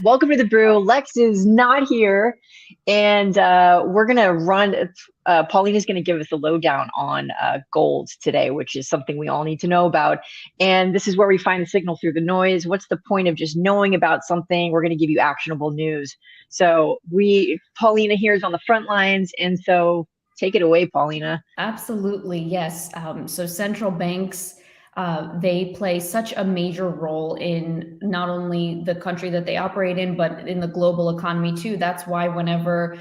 Welcome to the Brew. Lex is not here, and we're gonna run. Paulina's gonna give us a lowdown on gold today, which is something we all need to know about. And this is where we find the signal through the noise. What's the point of just knowing about something? We're gonna give you actionable news. So Paulina here is on the front lines, and so take it away, Paulina. Absolutely, yes. So central banks, they play such a major role in not only the country that they operate in, but in the global economy too. That's why whenever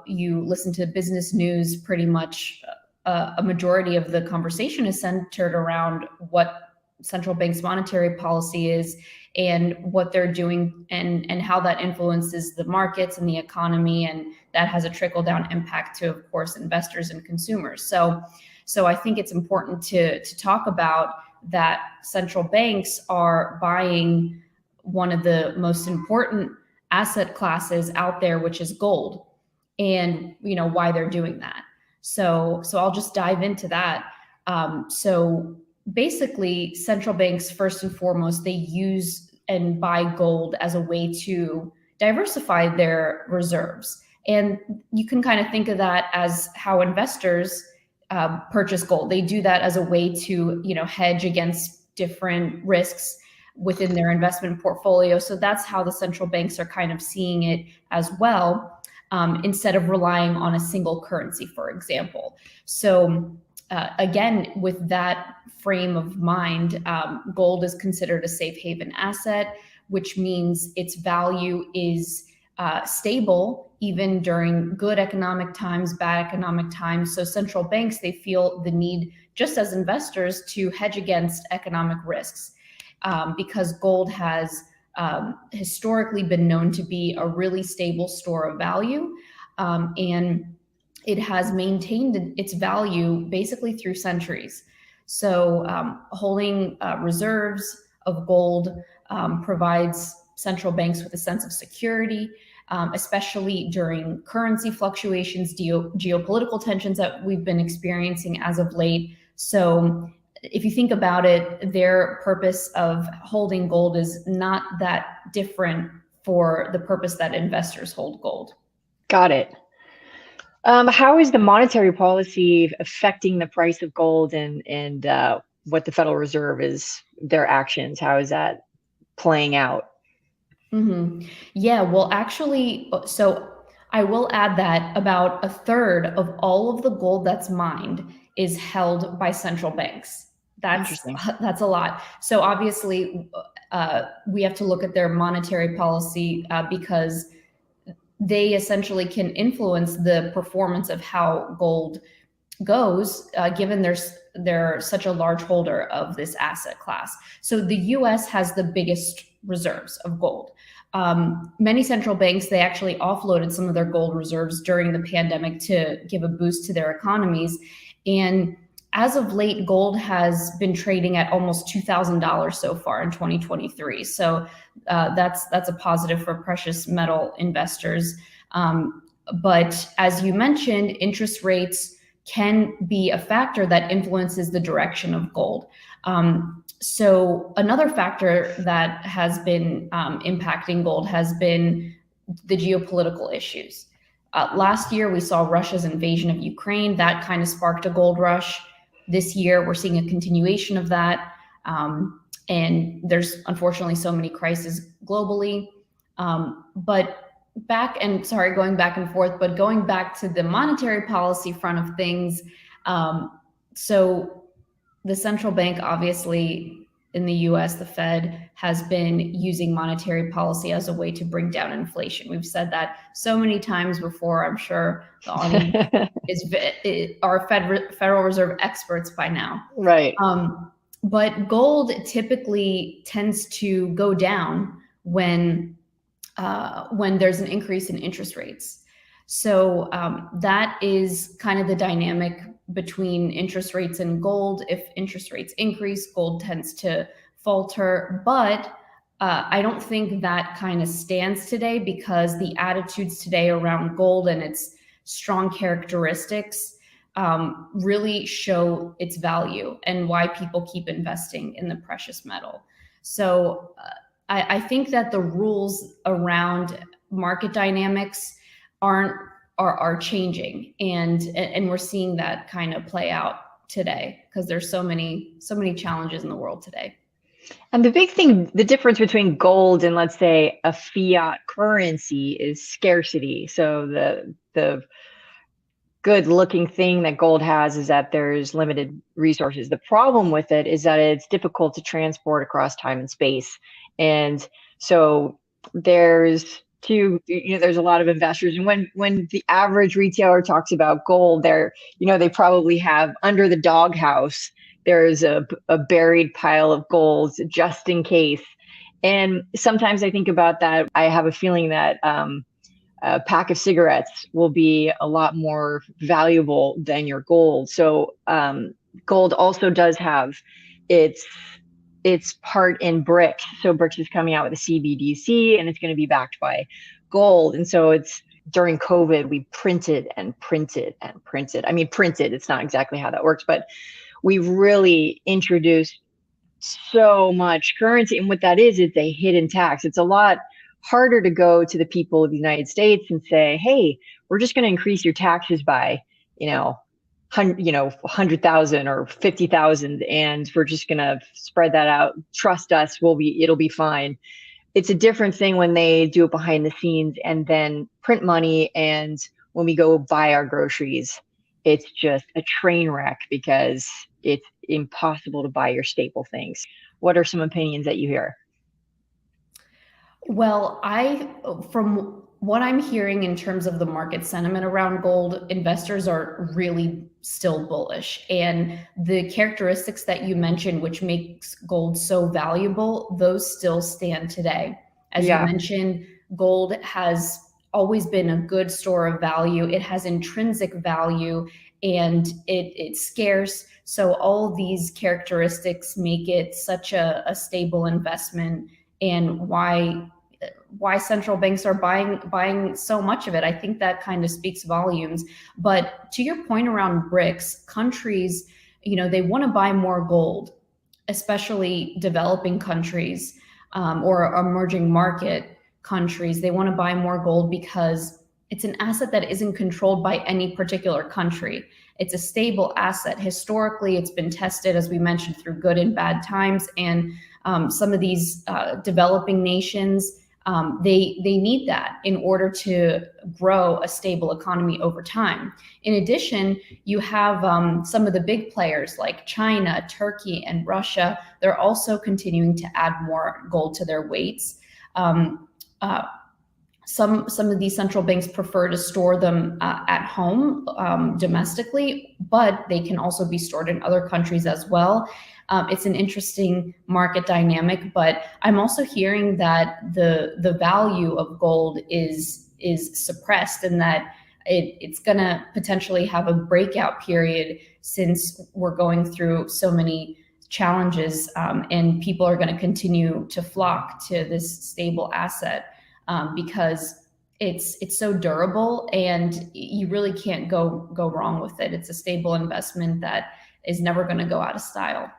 you listen to business news, pretty much a majority of the conversation is centered around what central bank's monetary policy is and what they're doing and how that influences the markets and the economy. And that has a trickle down impact to, of course, investors and consumers. So I think it's important to talk about that central banks are buying one of the most important asset classes out there, which is gold, and why they're doing that. So I'll just dive into that. So basically, central banks, first and foremost, they use and buy gold as a way to diversify their reserves. And you can kind of think of that as how investors purchase gold. They do that as a way to, hedge against different risks within their investment portfolio. So that's how the central banks are kind of seeing it as well, instead of relying on a single currency, for example. So again, with that frame of mind, gold is considered a safe haven asset, which means its value is stable even during good economic times, bad economic times. So central banks, they feel the need, just as investors, to hedge against economic risks, because gold has historically been known to be a really stable store of value, and it has maintained its value basically through centuries. So holding reserves of gold provides central banks with a sense of security, especially during currency fluctuations, geopolitical tensions that we've been experiencing as of late. So if you think about it, their purpose of holding gold is not that different for the purpose that investors hold gold. Got it. How is the monetary policy affecting the price of gold and what the Federal Reserve is, their actions? How is that playing out? Mm-hmm. Yeah, well, actually, so I will add that about a third of all of the gold that's mined is held by central banks. That's a lot. So obviously, we have to look at their monetary policy because they essentially can influence the performance of how gold goes, given they're such a large holder of this asset class. So the U.S. has the biggest reserves of gold. Many central banks, they actually offloaded some of their gold reserves during the pandemic to give a boost to their economies. And as of late, gold has been trading at almost $2,000 so far in 2023. So that's a positive for precious metal investors. But as you mentioned, interest rates can be a factor that influences the direction of gold. So another factor that has been impacting gold has been the geopolitical issues. Last year, we saw Russia's invasion of Ukraine. That kind of sparked a gold rush. This year, we're seeing a continuation of that. And there's unfortunately so many crises globally. But going back and forth, but going back to the monetary policy front of things. So the central bank, obviously in the US, the Fed, has been using monetary policy as a way to bring down inflation. We've said that so many times before. I'm sure the audience are Federal Reserve experts by now. Right. But gold typically tends to go down when there's an increase in interest rates. So that is kind of the dynamic between interest rates and gold. If interest rates increase, gold tends to falter. But I don't think that kind of stands today, because the attitudes today around gold and its strong characteristics really show its value and why people keep investing in the precious metal. So I think that the rules around market dynamics are changing, and we're seeing that kind of play out today because there's so many challenges in the world today. And the big thing, the difference between gold and, let's say, a fiat currency is scarcity. So the good looking thing that gold has is that there's limited resources. The problem with it is that it's difficult to transport across time and space. And so there's there's a lot of investors. And when the average retailer talks about gold, they probably have under the doghouse, there's a buried pile of gold just in case. And sometimes I think about that. I have a feeling that a pack of cigarettes will be a lot more valuable than your gold. So gold also does have its part in BRICS. So BRICS is coming out with a CBDC, and it's going to be backed by gold. And so during COVID, we printed and printed and printed. I mean, printed, it's not exactly how that works, but we've really introduced so much currency. And what that is a hidden tax. It's a lot harder to go to the people of the United States and say, hey, we're just going to increase your taxes by, 100,000 or 50,000, and we're just going to spread that out. Trust us, it'll be fine. It's a different thing when they do it behind the scenes and then print money. And when we go buy our groceries, it's just a train wreck because it's impossible to buy your staple things. What are some opinions that you hear? Well, from what I'm hearing in terms of the market sentiment around gold, investors are really still bullish. And the characteristics that you mentioned, which makes gold so valuable, those still stand today. As you mentioned, gold has always been a good store of value. It has intrinsic value, and it's scarce. So all of these characteristics make it such a stable investment, and why central banks are buying so much of it. I think that kind of speaks volumes. But to your point around BRICS, countries, they want to buy more gold, especially developing countries or emerging market countries. They want to buy more gold because it's an asset that isn't controlled by any particular country. It's a stable asset. Historically, it's been tested, as we mentioned, through good and bad times. And some of these developing nations, they need that in order to grow a stable economy over time. In addition, you have some of the big players like China, Turkey, and Russia. They're also continuing to add more gold to their weights. Some of these central banks prefer to store them at home domestically, but they can also be stored in other countries as well. It's an interesting market dynamic, but I'm also hearing that the value of gold is suppressed, and that it's going to potentially have a breakout period since we're going through so many challenges, and people are going to continue to flock to this stable asset because it's so durable, and you really can't go wrong with it. It's a stable investment that is never going to go out of style.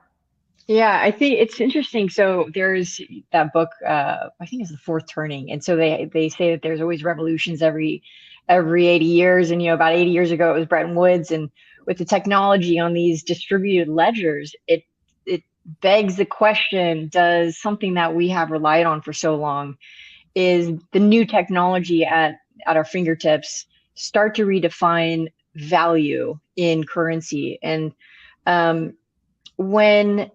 Yeah, I think it's interesting. So there's that book, I think it's The Fourth Turning. And so they say that there's always revolutions every 80 years. And, about 80 years ago, it was Bretton Woods. And with the technology on these distributed ledgers, it begs the question, does something that we have relied on for so long, is the new technology at our fingertips start to redefine value in currency? And when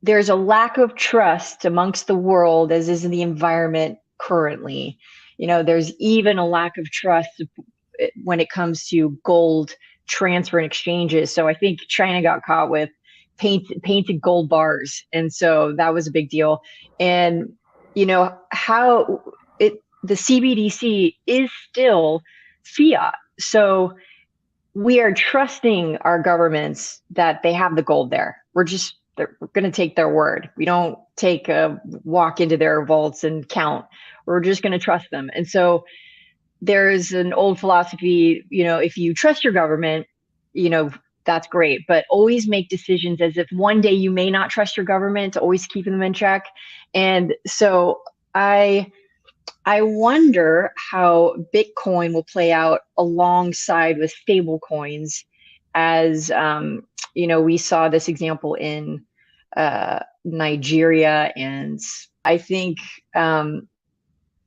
there's a lack of trust amongst the world, as is in the environment currently, there's even a lack of trust when it comes to gold transfer and exchanges. So I think China got caught with painted gold bars. And so that was a big deal. And, how the CBDC is still fiat. So we are trusting our governments that they have the gold there. We're going to take their word. We don't take a walk into their vaults and count. We're just going to trust them. And so there's an old philosophy, if you trust your government, that's great. But always make decisions as if one day you may not trust your government, always keeping them in check. And so I wonder how Bitcoin will play out alongside with stable coins, as we saw this example in Nigeria. And I think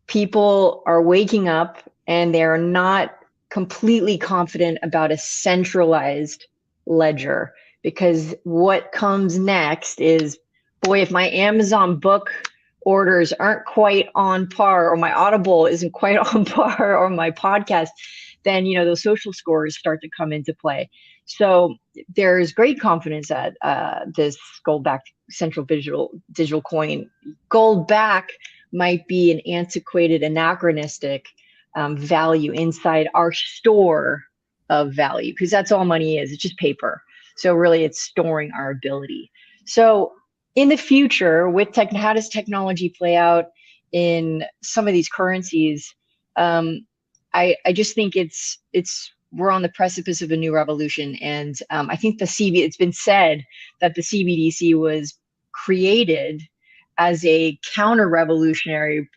people are waking up and they're not completely confident about a centralized ledger, because what comes next is, boy, if my Amazon book orders aren't quite on par, or my Audible isn't quite on par, or my podcast, then those social scores start to come into play. So there's great confidence that this gold-backed central digital coin, gold-back, might be an antiquated, anachronistic value inside our store of value, because that's all money is. It's just paper. So really, it's storing our ability. So in the future, with how does technology play out in some of these currencies? I just think we're on the precipice of a new revolution. And I think it's been said that the CBDC was created as a counter-revolutionary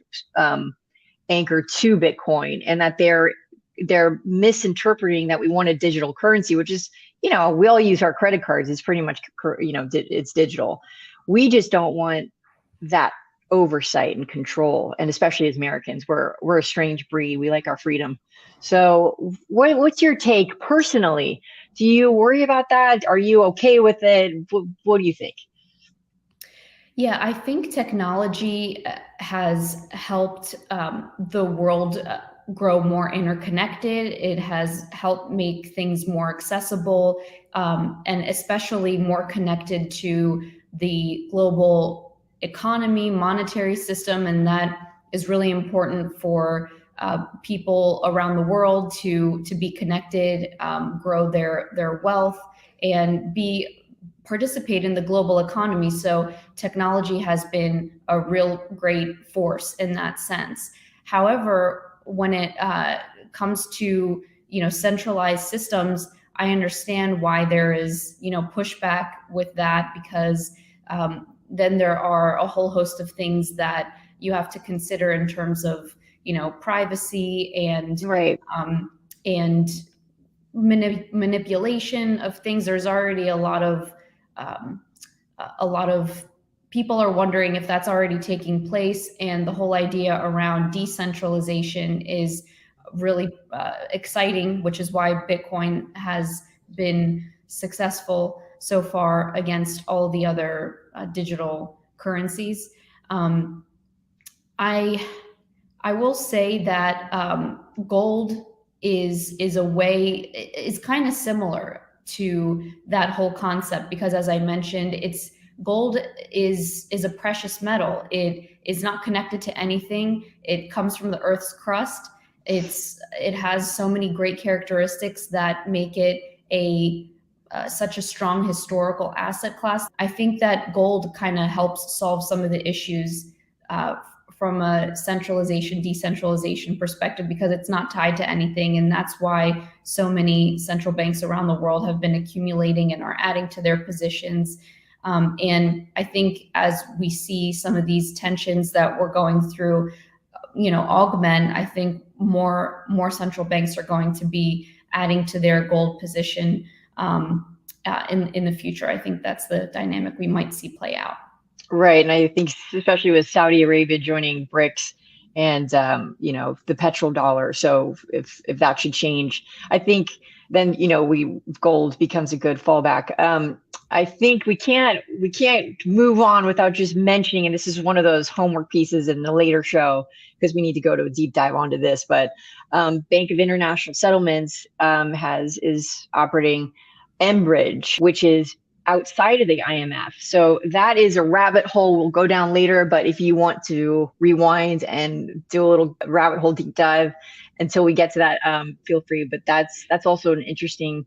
anchor to Bitcoin, and that they're misinterpreting that we want a digital currency, which is, we all use our credit cards. It's pretty much, it's digital. We just don't want that oversight and control. And especially as Americans, we're a strange breed. We like our freedom. So what's your take personally? Do you worry about that? Are you okay with it? What do you think? Yeah, I think technology has helped the world grow more interconnected. It has helped make things more accessible, and especially more connected to the global economy, monetary system. And that is really important for people around the world to be connected, grow their wealth, and participate in the global economy. So technology has been a real great force in that sense. However, when it comes to centralized systems, I understand why there is pushback with that, because then there are a whole host of things that you have to consider in terms of privacy and right. And manipulation of things. There's already a lot of people are wondering if that's already taking place, and the whole idea around decentralization is really exciting, which is why Bitcoin has been successful so far against all the other digital currencies. I will say that gold is a way, is kind of similar to that whole concept, because as I mentioned, gold is a precious metal. It is not connected to anything. It comes from the Earth's crust. It has so many great characteristics that make it such a strong historical asset class. I think that gold kind of helps solve some of the issues from a centralization, decentralization perspective, because it's not tied to anything. And that's why so many central banks around the world have been accumulating and are adding to their positions. And I think as we see some of these tensions that we're going through, augment, I think more central banks are going to be adding to their gold position in the future. I think that's the dynamic we might see play out. Right. And I think especially with Saudi Arabia joining BRICS and, the petrodollar. So if that should change, I think then, gold becomes a good fallback. I think we can't move on without just mentioning, and this is one of those homework pieces in the later show, because we need to go to a deep dive onto this, but Bank of International Settlements is operating mBridge, which is outside of the IMF. So that is a rabbit hole we'll go down later. But if you want to rewind and do a little rabbit hole deep dive until we get to that, feel free. But that's also an interesting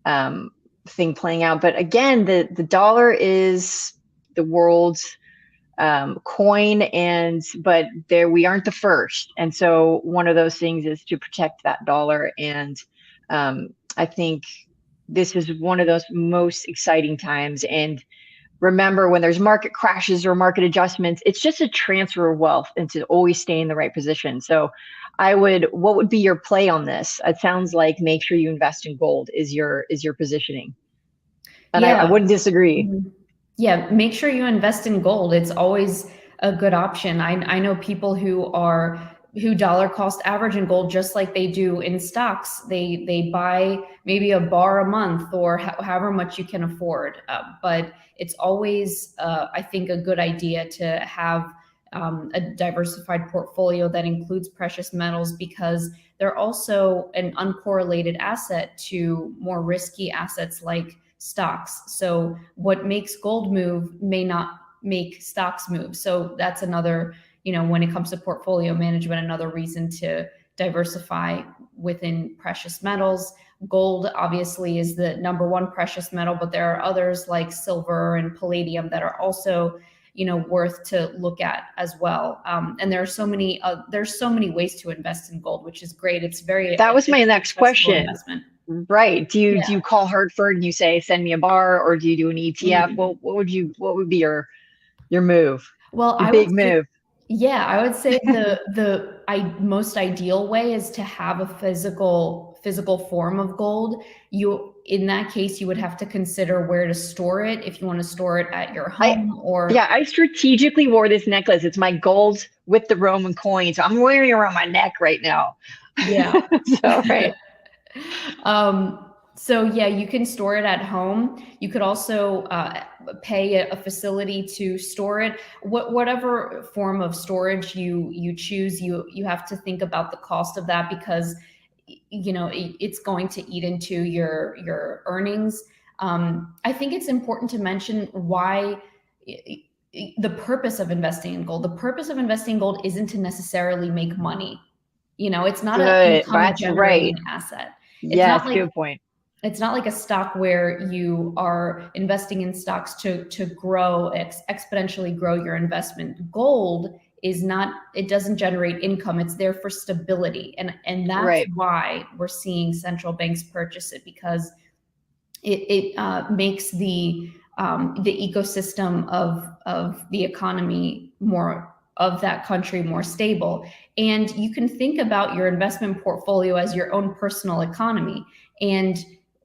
thing playing out. But again, the dollar is the world's coin, but we aren't the first. And so one of those things is to protect that dollar. And I think this is one of those most exciting times. And remember, when there's market crashes or market adjustments, it's just a transfer of wealth and to always stay in the right position. So what would be your play on this? It sounds like make sure you invest in gold is your positioning. And I wouldn't disagree. Yeah, make sure you invest in gold. It's always a good option. I know people who dollar cost average in gold just like they do in stocks. They buy maybe a bar a month or however much you can afford. But it's always, I think, a good idea to have a diversified portfolio that includes precious metals, because they're also an uncorrelated asset to more risky assets like stocks. So what makes gold move may not make stocks move. So that's another, when it comes to portfolio management, another reason to diversify within precious metals. Gold obviously is the number one precious metal, but there are others like silver and palladium that are also, worth to look at as well. And there are so many ways to invest in gold, which is great. It's that was my next question. Investment. Right. Do you call Hartford and you say, send me a bar, or do you do an ETF? What would be your move? Well, your big move. I would say the most ideal way is to have a physical form of gold. In that case, you would have to consider where to store it, if you want to store it at your home I strategically wore this necklace. It's my gold with the Roman coins. I'm wearing it around my neck right now. Yeah. So, right. So yeah, you can store it at home. You could also pay a facility to store it. Whatever form of storage you choose, you have to think about the cost of that, because it's going to eat into your earnings. I think it's important to mention why the purpose of investing in gold. The purpose of investing in gold isn't to necessarily make money. It's not an income generating asset. Yes, good point. It's not like a stock where you are investing in stocks to grow, exponentially grow your investment. Gold is not, it doesn't generate income. It's there for stability. And that's why we're seeing central banks purchase it, because it makes the ecosystem of the economy of that country more stable. And you can think about your investment portfolio as your own personal economy. And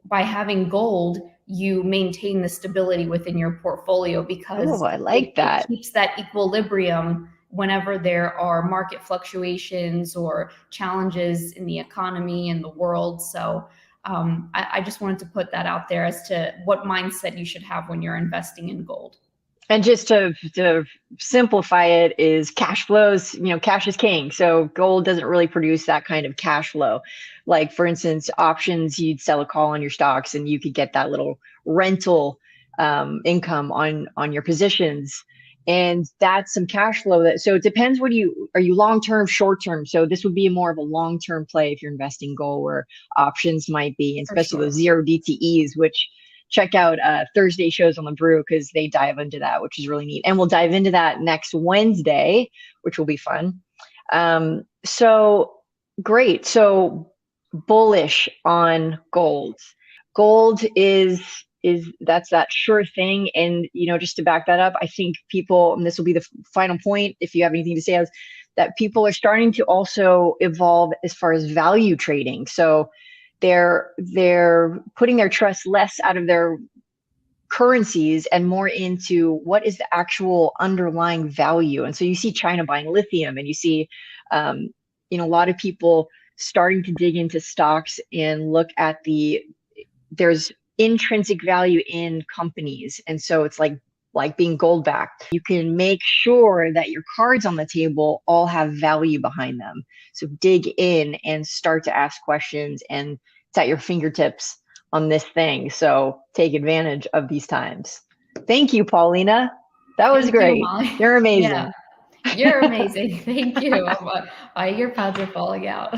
by having gold, you maintain the stability within your portfolio, because I like that. It keeps that equilibrium whenever there are market fluctuations or challenges in the economy and the world. So I just wanted to put that out there as to what mindset you should have when you're investing in gold. And just to simplify it, is cash flows, cash is king. So gold doesn't really produce that kind of cash flow. Like, for instance, options, you'd sell a call on your stocks and you could get that little rental income on your positions. And that's some cash flow. So it depends, are you long-term, short-term? So this would be more of a long-term play if you're investing gold, where options might be, and especially the zero DTEs, which check out Thursday shows on the Brew, because they dive into that, which is really neat. And we'll dive into that next Wednesday, which will be fun. So great. So bullish on gold. Gold is that's that sure thing. And, just to back that up, I think people, and this will be the final point, if you have anything to say, is that people are starting to also evolve as far as value trading. So they're putting their trust less out of their currencies and more into what is the actual underlying value. And so you see China buying lithium, and you see, a lot of people starting to dig into stocks and look at there's intrinsic value in companies. And so it's like being gold backed. You can make sure that your cards on the table all have value behind them. So dig in and start to ask questions, and it's at your fingertips on this thing. So take advantage of these times. Thank you, Paulina. That was great. You're amazing. Yeah. You're amazing. Thank you. Your pads are falling out.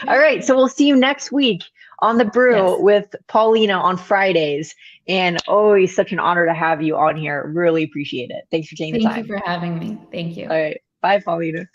All right. So we'll see you next week on the Brew with Paulina on Fridays. And always such an honor to have you on here. Really appreciate it. Thanks for taking the time. Thank you for having me. Thank you. All right. Bye, Paulina.